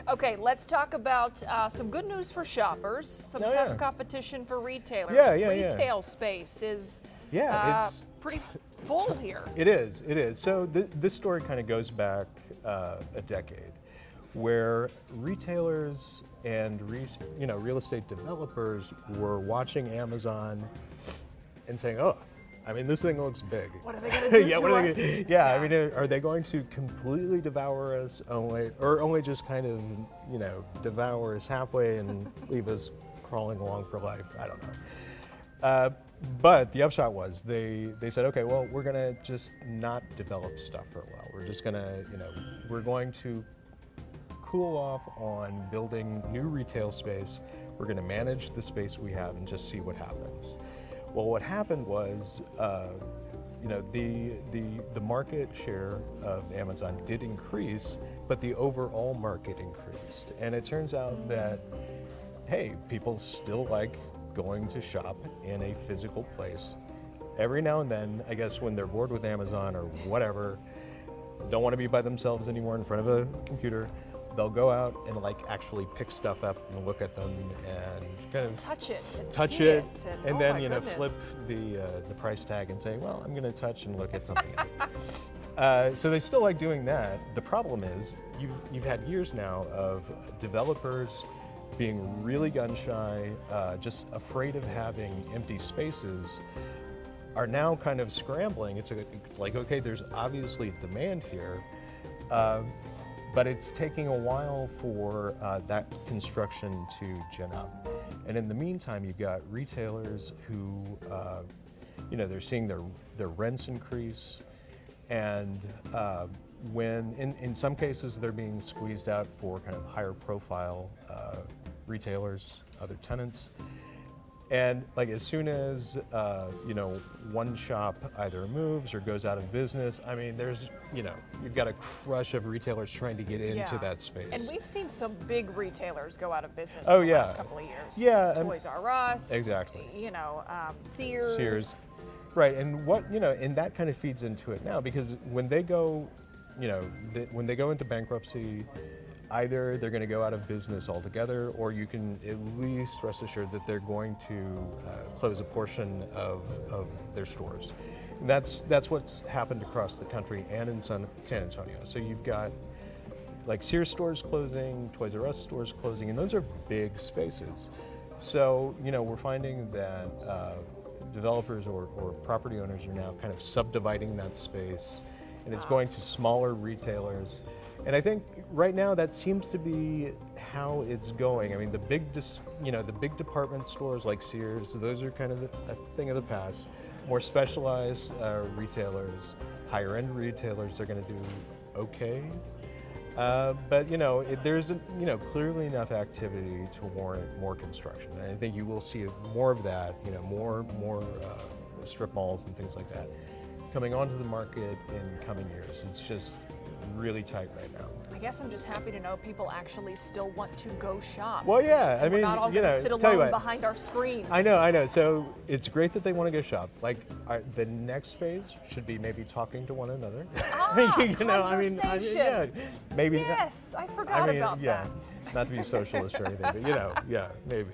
Okay, let's talk about some good news for shoppers, some Oh, tough yeah. competition for retailers. Yeah. Retail space is It's pretty full here. It is. It is. So this story kind of goes back a decade, where retailers and real estate developers were watching Amazon and saying, "Oh, I mean, this thing looks big. What are they going to do yeah, to what are us? they? Yeah, I mean, are they going to completely devour us, only just kind of devour us halfway and leave us crawling along for life? I don't know." But the upshot was they said, okay, well, we're gonna just not develop stuff for a while. We're just gonna, we're going to cool off on building new retail space. We're gonna manage the space we have and just see what happens. Well, what happened was, the market share of Amazon did increase, but the overall market increased. And it turns out that, hey, people still like going to shop in a physical place. Every now and then, I guess when they're bored with Amazon or whatever, don't want to be by themselves anymore in front of a computer, they'll go out and actually pick stuff up and look at them and kind of Touch it and touch see it, and and then oh my goodness. flip the price tag and say, well, I'm going to touch and look at something else. So they still like doing that. The problem is you've had years now of developers being really gun shy, just afraid of having empty spaces, are now kind of scrambling. It's like, okay, there's obviously demand here, but it's taking a while for that construction to gen up. And in the meantime, you've got retailers who, they're seeing their rents increase, and when in some cases they're being squeezed out for kind of higher profile retailers, other tenants. And as soon as one shop either moves or goes out of business, I mean, there's you've got a crush of retailers trying to get into that space. And we've seen some big retailers go out of business Oh, in the yeah. last couple of years. Yeah, Toys R Us. Exactly. Sears. Right, and and that kind of feeds into it now, because when they go, when they go into bankruptcy, either they're going to go out of business altogether, or you can at least rest assured that they're going to close a portion of their stores. And that's what's happened across the country and in San Antonio. So you've got Sears stores closing, Toys R Us stores closing, and those are big spaces. So we're finding that developers or property owners are now kind of subdividing that space, and it's going to smaller retailers. And I think right now that seems to be how it's going. I mean, the big department stores like Sears, those are kind of a thing of the past. More specialized retailers, higher end retailers, they're going to do okay. But there's clearly enough activity to warrant more construction, and I think you will see more of that. More strip malls and things like that coming onto the market in coming years. It's just really tight right now. I guess I'm just happy to know people actually still want to go shop. Well, yeah, and we're not all going to sit alone behind our screens. I know. So it's great that they want to go shop. The next phase should be maybe talking to one another. Conversation. Maybe. Yes, I forgot about yeah, that. not to be socialist or anything, but maybe.